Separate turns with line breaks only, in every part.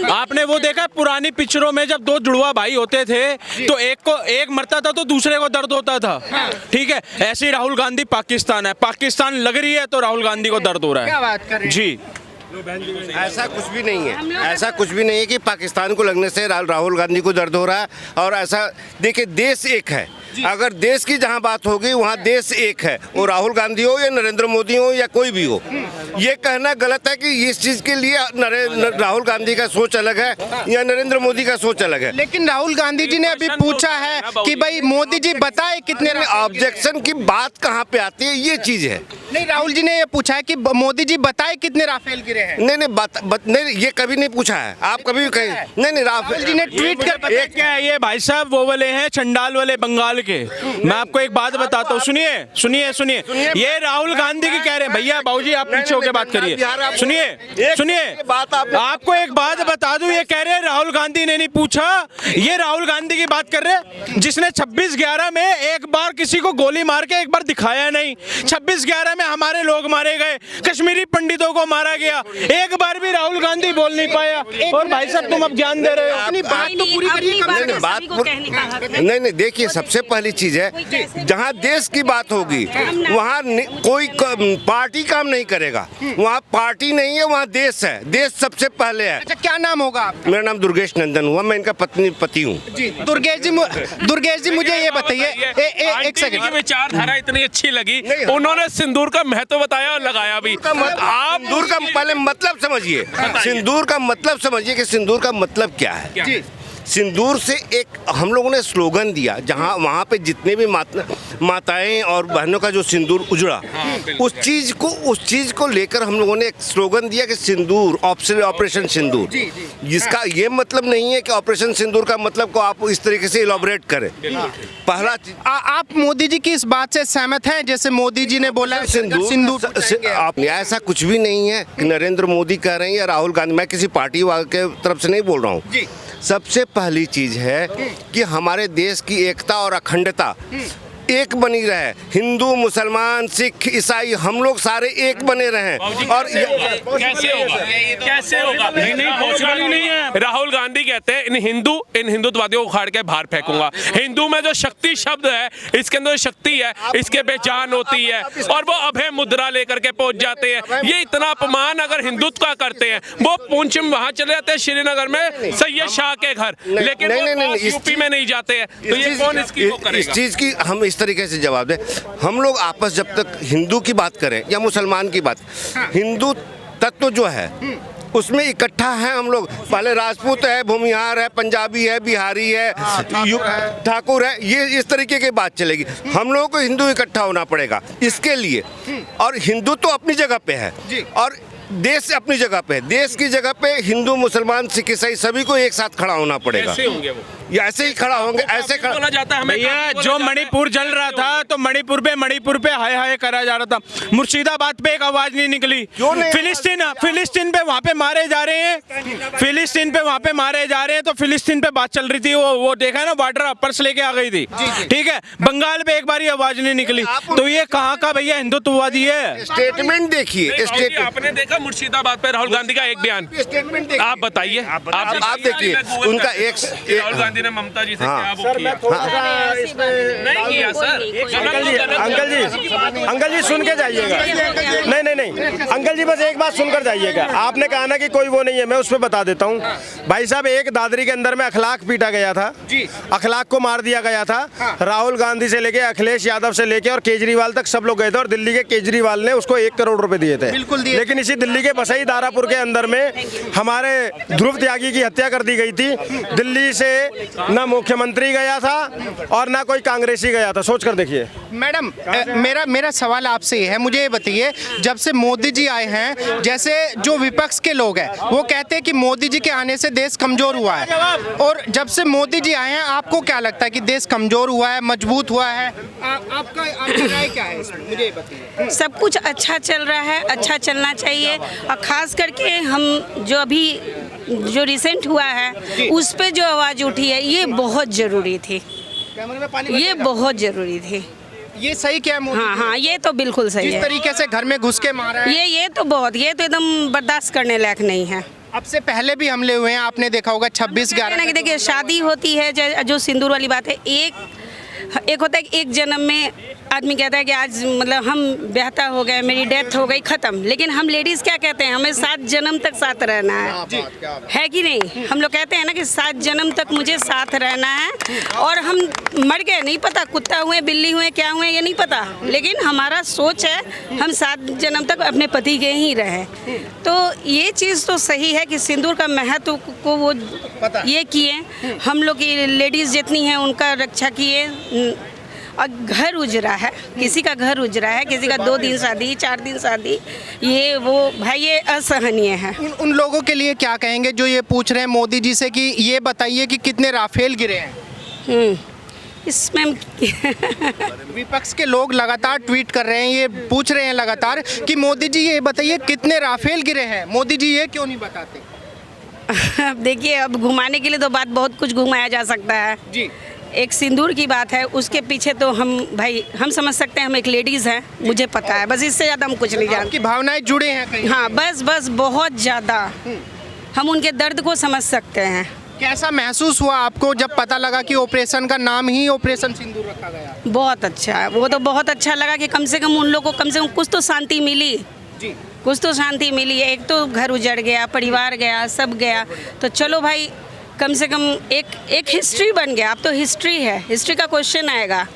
आपने वो देखा पुरानी पिक्चरों में जब दो जुड़वा भाई होते थे तो एक को एक मरता था तो दूसरे को दर्द होता था। ठीक है, ऐसे ही राहुल गांधी पाकिस्तान है, पाकिस्तान लग रही है तो राहुल गांधी को दर्द हो रहा है।
क्या बात कर रहे हैं?
जी
ऐसा कुछ भी नहीं है, ऐसा कुछ भी नहीं है कि पाकिस्तान को लगने से राहुल गांधी को दर्द हो रहा है। और ऐसा देखिए, देश एक है, अगर देश की जहां बात होगी वहां देश एक है, वो राहुल गांधी हो या नरेंद्र मोदी हो या कोई भी हो। ये कहना गलत है कि इस चीज के लिए राहुल गांधी का सोच अलग है या नरेंद्र मोदी का सोच अलग है।
लेकिन राहुल गांधी जी ने अभी पूछा है कि भाई मोदी जी बताए कितने
ऑब्जेक्शन की बात कहाँ पे आती है, ये चीज है।
नहीं, राहुल जी ने ये पूछा है कि मोदी जी बताए कितने राफेल गिरे हैं।
नहीं नहीं, ये कभी नहीं पूछा है। आप कभी भी कहीं नहीं
राहुल जी ने ट्वीट कर बताया।
क्या है ये भाई साहब, वो वाले हैं चंडाल वाले बंगाल के। मैं आपको एक बात बताता हूँ, सुनिए। ये राहुल गांधी की कह रहे हैं। भैया बाबूजी आप पीछे होकर बात करिए, सुनिए आपको एक बात बता दूं, ये कह रहे हैं राहुल गांधी ने नहीं पूछा, ये राहुल गांधी की बात कर रहे हैं जिसने 26/11 में एक बार किसी को गोली मार के एक बार दिखाया नहीं। 26/11 में हमारे लोग मारे गए, कश्मीरी पंडितों को मारा गया, एक बार भी राहुल गांधी बोल नहीं पाया। और भाई साहब तुम अब ज्ञान दे रहे हो, अपनी बात तो पूरी करिए।
नहीं, देखिए, सबसे पहली चीज है जहाँ देश की बात होगी वहाँ कोई पार्टी काम नहीं करेगा। वहाँ पार्टी नहीं है, वहाँ देश है, देश सबसे पहले है।
अच्छा, क्या नाम होगा आपका?
मेरा नाम दुर्गेश नंदन हुआ, मैं इनका पति हूँ।
दुर्गेश जी मुझे ये बताइए, एक सेकंड।
विचारधारा इतनी अच्छी लगी, उन्होंने सिंदूर का महत्व बताया और लगाया भी।
आप सिंदूर का पहले मतलब समझिए, सिंदूर का मतलब समझिए कि सिंदूर का मतलब क्या है। सिंदूर से एक हम लोगों ने स्लोगन दिया, जहाँ वहाँ पे जितने भी माताएं और बहनों का जो सिंदूर उजड़ा, उस चीज़ को लेकर हम लोगों ने एक स्लोगन दिया कि सिंदूर, ऑपरेशन सिंदूर। जिसका ये मतलब नहीं है कि ऑपरेशन सिंदूर का मतलब को आप इस तरीके से इलॉबरेट करें। पहला
आप मोदी जी की इस बात से सहमत हैं, जैसे मोदी जी ने बोला सिंदूर?
आप ऐसा कुछ भी नहीं है कि नरेंद्र मोदी कह रहे हैं या राहुल गांधी, मैं किसी पार्टी के तरफ से नहीं बोल रहा हूँ। सबसे पहली चीज है कि हमारे देश की एकता और अखंडता एक बनी रहे। हिंदू, मुसलमान, सिख, ईसाई, हम लोग सारे एक बने रहें। और
कैसे होगा? नहीं है। राहुल गांधी कहते हैं इन हिंदुत्ववादियों को उखाड़ के बाहर फेंकूंगा। हिंदू में जो शक्ति शब्द है, इसके अंदर शक्ति है, इसके पहचान होती है, और वो अभय मुद्रा लेकर के पहुंच जाते हैं। ये इतना अपमान अगर हिंदुत्व का करते हैं, वो पुंछ में वहां चले जाते हैं, श्रीनगर में सैयद शाह के घर, लेकिन यूपी में नहीं जाते हैं। तो ये कौन इसकी वो करेगा?
इस चीज की हम इस तरीके से जवाब दें। हम लोग आपस जब तक हिंदू की बात करें या मुसलमान की बात, हिंदू तत्व जो है उसमें इकट्ठा है हम लोग। पहले राजपूत है, भूमिहार है, पंजाबी है, बिहारी है, ठाकुर है, ये इस तरीके की बात चलेगी। हम लोगों को हिंदू इकट्ठा होना पड़ेगा इसके लिए। और हिंदू तो अपनी जगह पे है और देश अपनी जगह पे है। देश की जगह पे हिंदू, मुसलमान, सिख, ईसाई सभी को एक साथ खड़ा होना पड़ेगा।
कैसे होंगे वो?
या ऐसे ही खड़ा होंगे, ऐसे
बोला जाता है
भैया, जो मणिपुर जल रहा था तो मणिपुर पे हाय हाय करा जा रहा था। मुर्शिदाबाद पे एक आवाज नहीं निकली। फिलिस्तीन पे वहाँ पे मारे जा रहे हैं, तो फिलिस्तीन पे बात चल रही थी। वो देखा है ना, बॉर्डर पर्स लेके आ गई थी। ठीक है, बंगाल पे एक बार आवाज नहीं निकली। तो ये कहाँ का भैया हिंदुत्ववादी है?
स्टेटमेंट देखिए,
आपने देखा मुर्शिदाबाद पे राहुल गांधी का एक बयान, आप बताइए।
आप देखिए उनका एक
राहुल गांधी ने ममता जी से क्या वो किया? नहीं किया सर।
अंकल जी सुन के जाइएगा। नहीं, अंकल जी बस एक बात सुनकर जाइएगा। आपने कहा ना कि कोई वो नहीं है, मैं उस पर बता देता हूँ। भाई साहब, एक दादरी के अंदर में अखलाक पीटा गया था, अखलाक को मार दिया गया था। राहुल गांधी से लेके अखिलेश यादव से लेके और केजरीवाल तक सब लोग गए थे, और दिल्ली के केजरीवाल ने उसको 1 करोड़ रुपए दिए थे। लेकिन इसी दिल्ली के बसई दारापुर के अंदर में हमारे ध्रुव त्यागी की हत्या कर दी गई थी। दिल्ली से ना मुख्यमंत्री गया था और ना कोई कांग्रेसी गया था, सोच कर देखिए।
मैडम, मेरा सवाल आपसे ये है, मुझे ये बताइए, जब से मोदी जी आए हैं, जैसे जो विपक्ष के लोग हैं वो कहते हैं कि मोदी जी के आने से देश कमजोर हुआ है, और जब से मोदी जी आए हैं आपको क्या लगता है कि देश कमजोर हुआ है, मजबूत हुआ है? आपका राय क्या है इसमें, मुझे बताइए।
सब कुछ अच्छा चल रहा है, अच्छा चलना चाहिए, और खास करके हम जो रिसेंट हुआ है उस पे जो आवाज़ उठी है, ये बहुत ज़रूरी थी, ये बहुत ज़रूरी थी।
ये सही क्या है?
हाँ, ये तो बिल्कुल सही है।
जिस तरीके से घर में घुस के मारा है,
ये तो एकदम बर्दाश्त करने लायक नहीं है।
अब से पहले भी हमले हुए हैं, आपने देखा होगा 26/11
कि देखिए शादी होती है जो सिंदूर वाली बात है, एक होता है कि एक जन्म में आदमी कहता है कि आज मतलब हम ब्याहता हो गए, मेरी डेथ हो गई, ख़त्म। लेकिन हम लेडीज़ क्या कहते हैं, हमें 7 जन्म तक साथ रहना है कि नहीं? हम लोग कहते हैं ना कि 7 जन्म तक मुझे साथ रहना है, और हम मर गए नहीं पता, कुत्ता हुए, बिल्ली हुए, क्या हुए ये नहीं पता, लेकिन हमारा सोच है हम 7 जन्म तक अपने पति के ही रहें। तो ये चीज़ तो सही है कि सिंदूर का महत्व को वो ये किए, हम लोग की लेडीज़ जितनी हैं उनका रक्षा किए। और घर उजरा है, किसी का घर उजरा है, किसी का 2 दिन शादी, 4 दिन शादी, ये वो भाई ये असहनीय है।
उन लोगों के लिए क्या कहेंगे जो ये पूछ रहे हैं मोदी जी से कि ये बताइए कि कितने राफेल गिरे हैं?
इसमें
विपक्ष के लोग लगातार ट्वीट कर रहे हैं, ये पूछ रहे हैं लगातार कि मोदी जी ये बताइए कितने राफेल गिरे हैं, मोदी जी ये क्यों नहीं बताते?
अब देखिए, अब घुमाने के लिए तो बात बहुत कुछ घुमाया जा सकता है
जी।
एक सिंदूर की बात है, उसके पीछे तो हम समझ सकते हैं, हम एक लेडीज़ हैं, मुझे पता है, बस इससे ज़्यादा हम कुछ नहीं जानते।
आपकी भावनाएं जुड़े हैं कहीं?
हाँ, बस बहुत ज़्यादा हम उनके दर्द को समझ सकते हैं।
कैसा महसूस हुआ आपको जब पता लगा कि ऑपरेशन का नाम ही ऑपरेशन सिंदूर रखा गया?
बहुत अच्छा, वो तो बहुत अच्छा लगा कि कम से कम उन लोगों को कम से कम कुछ तो शांति मिली
जी,
कुछ तो शांति मिली। एक तो घर उजड़ गया, परिवार गया, सब गया, तो चलो भाई कम से कम एक हिस्ट्री बन गया। अब तो हिस्ट्री है, हिस्ट्री का क्वेश्चन आएगा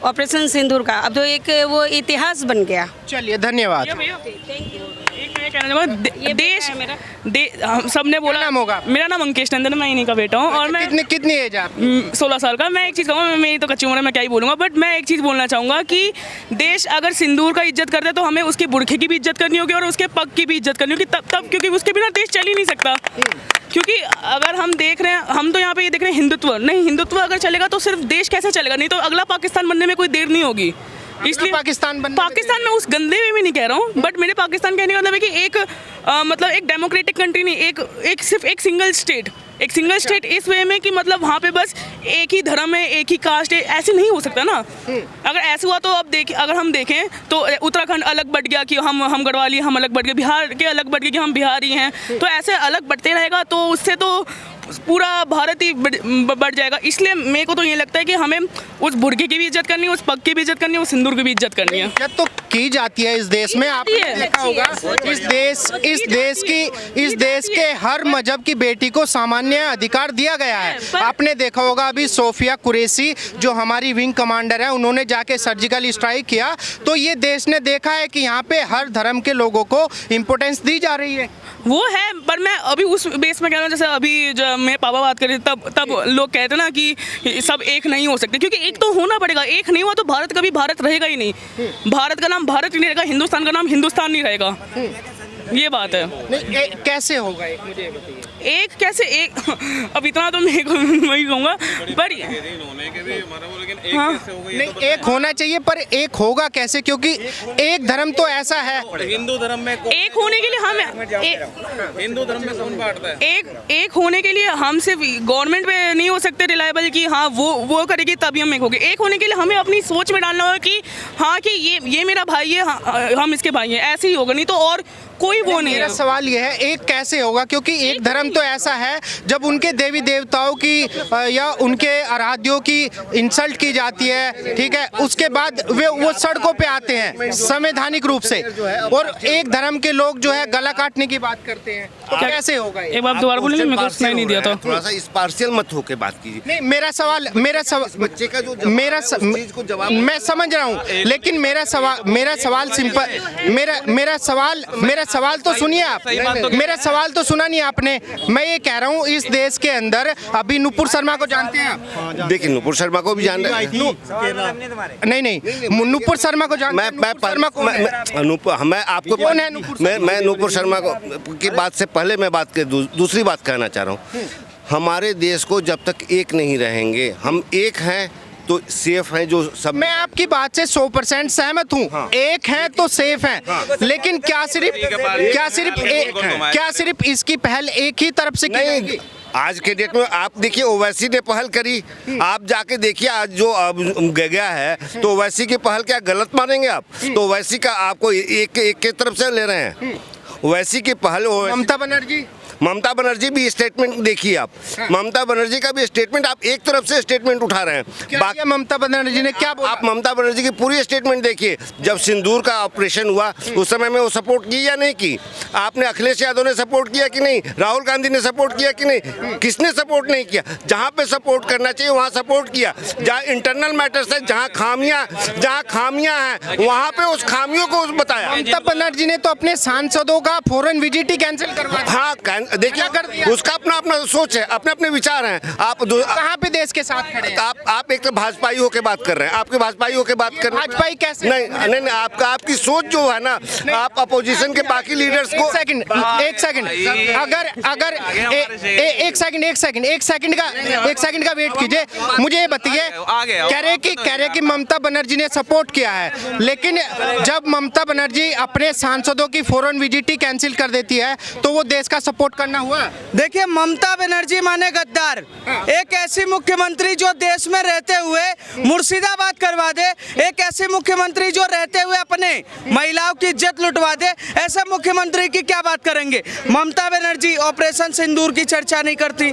ऑपरेशन सिंदूर का, अब तो एक वो इतिहास बन गया।
चलिए धन्यवाद।
एक मैं कहना चाहूँगा, देश हम सबने बोला।
नाम होगा?
मेरा नाम अंकेश नंदन, मैं इन्हीं का बेटा हूँ, और मैं
कितनी एज है आपकी?
16 साल का। मैं एक चीज़ कहूँगा, मेरी तो कच्ची उम्र है, मैं क्या ही बोलूँगा, बट मैं एक चीज़ बोलना चाहूँगा कि देश अगर सिंदूर का इज्जत करता है तो हमें उसके बुरखे की भी इज्जत करनी होगी और उसके पग की भी इज्जत करनी होगी, तब क्योंकि उसके बिना देश चल ही नहीं सकता। क्योंकि अगर हम देख रहे हैं, हम तो यहाँ पे ये देख रहे हैं हिंदुत्व नहीं, हिंदुत्व अगर चलेगा तो सिर्फ देश कैसे चलेगा, नहीं तो अगला पाकिस्तान बनने में कोई देर नहीं होगी। इसलिए
पाकिस्तान
में उस गंदे में भी नहीं कह रहा हूँ, बट मेरे पाकिस्तान कहने का मतलब है कि एक मतलब एक डेमोक्रेटिक कंट्री नहीं, सिर्फ एक सिंगल स्टेट इस वे में कि मतलब वहाँ पे बस एक ही धर्म है, एक ही कास्ट है, ऐसे नहीं हो सकता ना। अगर ऐसे हुआ तो अब अगर हम देखें तो उत्तराखंड अलग बढ़ गया कि हम गढ़वाली, हम अलग बढ़ गए, बिहार के अलग बढ़ गए कि हम बिहारी हैं, तो ऐसे अलग बढ़ते रहेगा तो उससे तो पूरा भारत ही बढ़ जाएगा। इसलिए मेरे को तो ये लगता है कि हमें उस बुर्गे की भी इज्जत करनी है, उस पग की भी इज्जत करनी है, उस सिंदूर की भी इज्जत करनी है।
इज्जत तो की जाती है इस देश में, आपने देखा होगा इस देश के हर मजहब की बेटी को सामान्य अधिकार दिया गया है। आपने देखा होगा अभी सोफिया कुरैशी जो हमारी विंग कमांडर है, उन्होंने जाके सर्जिकल स्ट्राइक किया, तो ये देश ने देखा है कि यहाँ पे हर धर्म के लोगों को इम्पोर्टेंस दी जा रही है।
वो है, पर मैं अभी उस बेस में कह रहा हूँ, जैसे अभी जब मेरे पापा बात कर रहे थे तब लोग कहते ना कि सब एक नहीं हो सकते, क्योंकि एक तो होना पड़ेगा, एक नहीं हुआ तो भारत कभी भारत रहेगा ही नहीं। भारत का नाम भारत नहीं रहेगा, हिंदुस्तान का नाम हिंदुस्तान नहीं रहेगा, ये बात है।
नहीं, कैसे होगा एक, मुझे बताइए।
एक कैसे एक, अब इतना तो मैं वही कहूँगा, पर
हाँ, नहीं एक होना चाहिए, पर एक होगा कैसे, क्योंकि एक धर्म तो ऐसा है,
हिंदू धर्म में
एक होने के लिए हम
हिंदू धर्म में कौन बांटता है?
एक होने के लिए हम सिर्फ गवर्नमेंट पे नहीं हो सकते रिलायबल कि हाँ वो करेगी तभी हम एक होंगे। एक होने के लिए हमें अपनी सोच में डालना होगा कि हाँ कि ये मेरा भाई है, हम इसके भाई हैं, ऐसे ही होगा, नहीं तो और कोई वो नहीं है।
मेरा सवाल ये है, एक कैसे होगा, क्योंकि एक धर्म तो ऐसा है जब उनके देवी देवताओं की या उनके आराध्यों की इंसल्ट की जाती है, ठीक है, उसके बाद वो सड़कों पे आते हैं संवैधानिक रूप से, और एक धर्म के लोग जो है गला काटने की बात करते हैं, तो कैसे होगा?
एक बार दोबारा बोलिए, मेरे को सुनाई नहीं दिया था।
थोड़ा सा इस पार्शियल मत होके बात कीजिए।
नहीं, मेरा सवाल
बच्चे का जो जवाब
मैं समझ रहा हूँ, लेकिन मेरा सवाल सिंपल, मेरा सवाल तो सुनिए आप, मेरा सवाल तो सुना नहीं आपने। मैं ये कह रहा हूँ इस देश के अंदर अभी नुपुर शर्मा को जानते हैं आप?
देखिए, नुपुर शर्मा को भी जान रहे हैं।
नहीं, नुपुर शर्मा को जानते हैं?
मैं आपको
कौन है नुपुर?
मैं नुपुर शर्मा को की बात से पहले मैं दूसरी बात कहना चाह रहा हूँ। हमारे देश को जब तक एक नहीं रहेंगे, हम एक हैं तो सेफ है जो सब।
मैं आपकी बात से 100% सहमत हूँ। हाँ। एक है तो सेफ है। हाँ। लेकिन क्या सिर्फ इसकी पहल एक ही तरफ से
नहीं, आज के डेट में आप देखिए ओवैसी ने पहल करी, आप जाके देखिए आज जो गया है, तो ओवैसी की पहल क्या गलत मानेंगे आप? तो ओवैसी का आपको एक के तरफ से ले रहे हैं, ओवैसी की पहल। ममता बनर्जी भी स्टेटमेंट देखिए आप, ममता बनर्जी का भी स्टेटमेंट, आप एक तरफ से स्टेटमेंट उठा रहे हैं।
क्या किया ममता बनर्जी ने, क्या बोला?
आप ममता बनर्जी की पूरी स्टेटमेंट देखिए। जब सिंदूर का ऑपरेशन हुआ उस समय में वो सपोर्ट की या नहीं की? आपने अखिलेश यादव ने सपोर्ट किया कि नहीं? राहुल गांधी ने सपोर्ट किया कि नहीं? किसने सपोर्ट नहीं किया? जहां पे सपोर्ट करना चाहिए वहां सपोर्ट किया। जहां इंटरनल मैटर्स है, जहां खामियां हैं, वहां पे उस खामियों को बताया।
ममता बनर्जी ने तो अपने सांसदों का फॉरेन विजिट ही कैंसिल करवा दिया।
हाँ, देखिए उसका अपना सोच है, अपने विचार हैं। आप
कहाँ पे देश के साथ खड़े हैं?
आप एक तो भाजपाई होके बात कर रहे हैं, आपके भाजपाई होके बात कर रहे हैं।
भाजपाई कैसे?
नहीं, आपकी सोच जो है ना, आप अपोजिशन के बाकी लीडर्स को
एक सेकंड अगर एक सेकंड का वेट कीजिए। मुझे ये बताइए, कह रहे कि ममता बनर्जी ने सपोर्ट किया है, लेकिन जब ममता बनर्जी अपने सांसदों की फॉरेन विजिट ही कैंसिल कर देती है तो वो देश का सपोर्ट करना हुआ?
देखिए, ममता बनर्जी माने गद्दार, एक ऐसी मुख्यमंत्री जो देश में रहते हुए मुर्शिदाबाद करवा दे, एक ऐसी मुख्यमंत्री जो रहते हुए अपने महिलाओं की इज्जत लुटवा दे, ऐसे मुख्यमंत्री की क्या बात करेंगे? ममता बनर्जी ऑपरेशन सिंदूर की चर्चा नहीं करती,